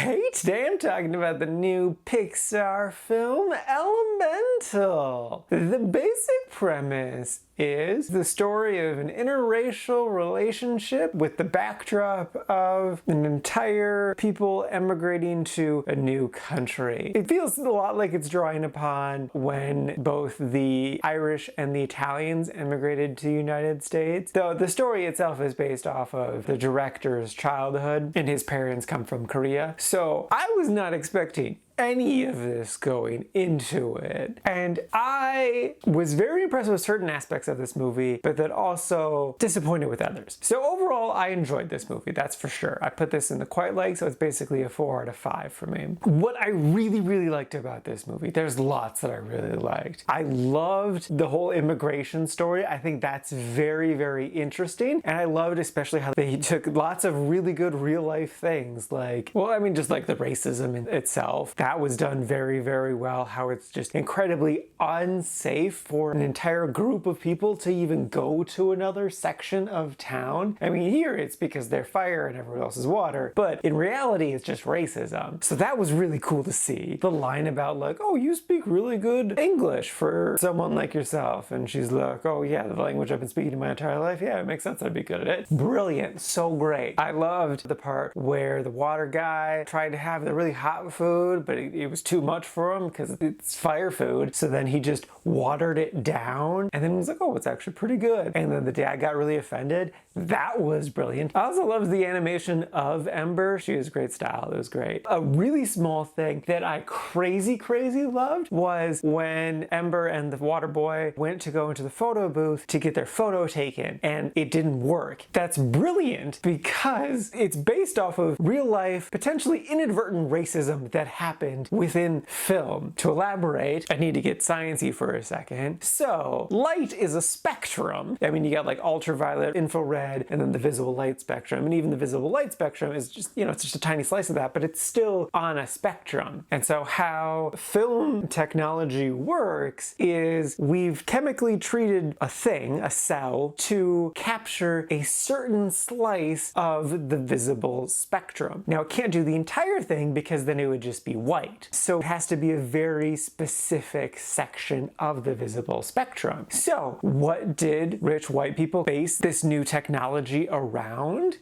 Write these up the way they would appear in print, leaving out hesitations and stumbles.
Okay, today I'm talking about the new Pixar film, Elemental. The basic premise is the story of an interracial relationship with the backdrop of an entire people emigrating to a new country. It feels a lot like it's drawing upon when both the Irish and the Italians emigrated to the United States, though the story itself is based off of the director's childhood, and his parents come from Korea. So I was not expecting any of this going into it. And I was very impressed with certain aspects of this movie, but then also disappointed with others. So overall, I enjoyed this movie, that's for sure. I put this in the quite like, so it's basically a 4 out of 5 for me. What I really liked about this movie, there's lots that I really liked. I loved the whole immigration story. I think that's very interesting. And I loved especially how they took lots of really good real life things, like, well, I mean, just like the racism in itself. That was done very well, how it's just incredibly unsafe for an entire group of people to even go to another section of town. I mean, here it's because they're fire and everyone else is water, but in reality it's just racism. So that was really cool to see. The line about like, oh, you speak really good English for someone like yourself, and she's like, oh yeah, the language I've been speaking my entire life, yeah, it makes sense I'd be good at it. Brilliant, so great. I loved the part where the water guy tried to have the really hot food, but it was too much for him because it's fire food. So then he just watered it down and then was like, oh, it's actually pretty good. And then the dad got really offended. That was brilliant. I also loved the animation of Ember. She was great style. It was great. A really small thing that I crazy loved was when Ember and the water boy went to go into the photo booth to get their photo taken and it didn't work. That's brilliant because it's based off of real life, potentially inadvertent racism that happened within film. To elaborate, I need to get sciencey for a second. So, light is a spectrum. I mean, you got like ultraviolet, infrared, and then the visible light spectrum. And even the visible light spectrum is just, you know, it's just a tiny slice of that, but it's still on a spectrum. And so how film technology works is we've chemically treated a thing, a cell, to capture a certain slice of the visible spectrum. Now, it can't do the entire thing because then it would just be white. So it has to be a very specific section of the visible spectrum. So what did rich white people base this new technology around?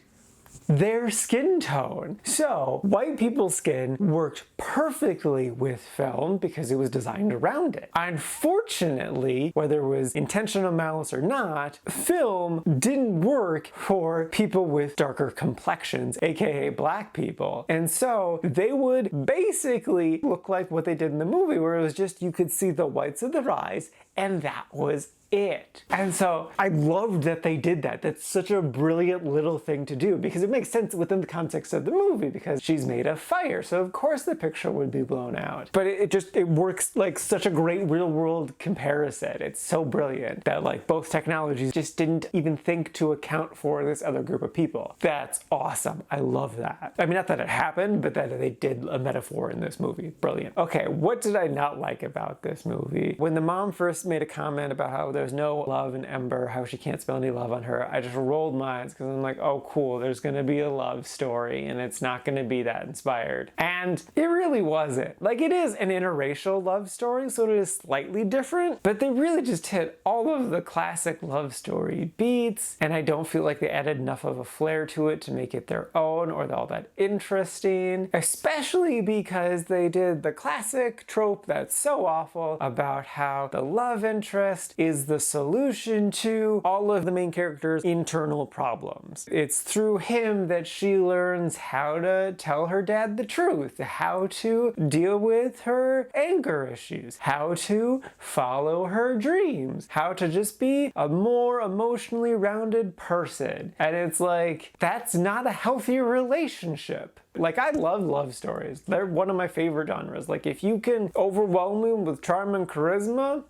Their skin tone. So white people's skin worked perfectly with film because it was designed around it. Unfortunately, whether it was intentional malice or not, film didn't work for people with darker complexions, aka black people. And so they would basically look like what they did in the movie, where it was just you could see the whites of their eyes and that was it. And so I loved that they did that. That's such a brilliant little thing to do because it makes sense within the context of the movie because she's made of fire, so of course the picture would be blown out. But it works like such a great real world comparison. It's so brilliant that like both technologies just didn't even think to account for this other group of people. That's awesome. I love that. I mean, not that it happened, but that they did a metaphor in this movie. Brilliant. Okay, what did I not like about this movie? When the mom first made a comment about how there's no love in Ember, how she can't spell any love on her, I just rolled my eyes because I'm like, oh cool, there's gonna be a love story and it's not gonna be that inspired. And it really wasn't. Like, it is an interracial love story, so it is slightly different, but they really just hit all of the classic love story beats, and I don't feel like they added enough of a flair to it to make it their own or all that interesting, especially because they did the classic trope that's so awful about how the love interest is the solution to all of the main character's internal problems. It's through him that she learns how to tell her dad the truth, how to deal with her anger issues, how to follow her dreams, how to just be a more emotionally rounded person. And it's like, that's not a healthy relationship. Like, I love love stories. They're one of my favorite genres. Like, if you can overwhelm me with charm and charisma,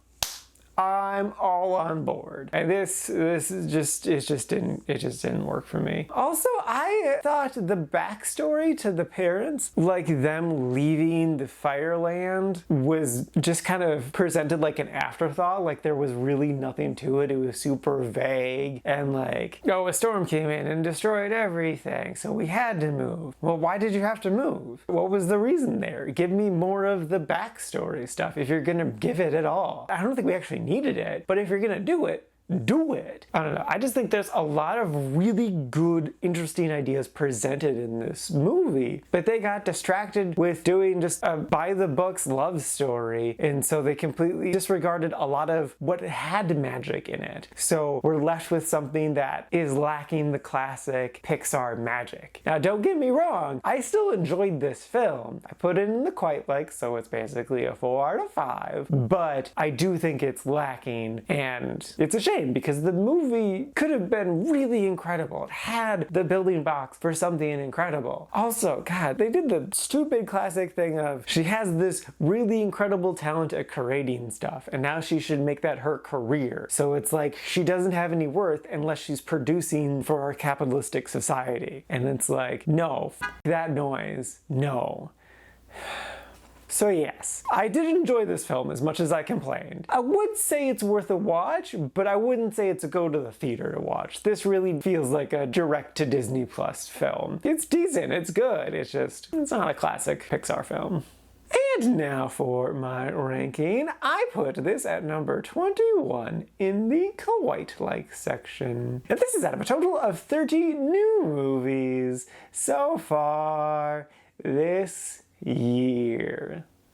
I'm all on board. And this is just, it just didn't work for me. Also, I thought the backstory to the parents, like them leaving the Fireland, was just kind of presented like an afterthought. Like there was really nothing to it. It was super vague and like, oh, a storm came in and destroyed everything, so we had to move. Well, why did you have to move? What was the reason there? Give me more of the backstory stuff if you're gonna give it at all. I don't think we actually needed it, but if you're gonna do it, do it. I don't know. I just think there's a lot of really good, interesting ideas presented in this movie, but they got distracted with doing just a by-the-books love story, and so they completely disregarded a lot of what had magic in it. So we're left with something that is lacking the classic Pixar magic. Now, don't get me wrong, I still enjoyed this film. I put it in the quite like, so it's basically a 4 out of 5, but I do think it's lacking, and it's a shame because the movie could have been really incredible. It had the building blocks for something incredible. Also, God, they did the stupid classic thing of she has this really incredible talent at creating stuff, and now she should make that her career. So it's like she doesn't have any worth unless she's producing for our capitalistic society. And it's like, no, that noise, no. So yes, I did enjoy this film as much as I complained. I would say it's worth a watch, but I wouldn't say it's a go to the theater to watch. This really feels like a direct to Disney Plus film. It's decent, it's good, it's not a classic Pixar film. And now for my ranking. I put this at number 21 in the quite-like section. And this is out of a total of 30 new movies so far this year.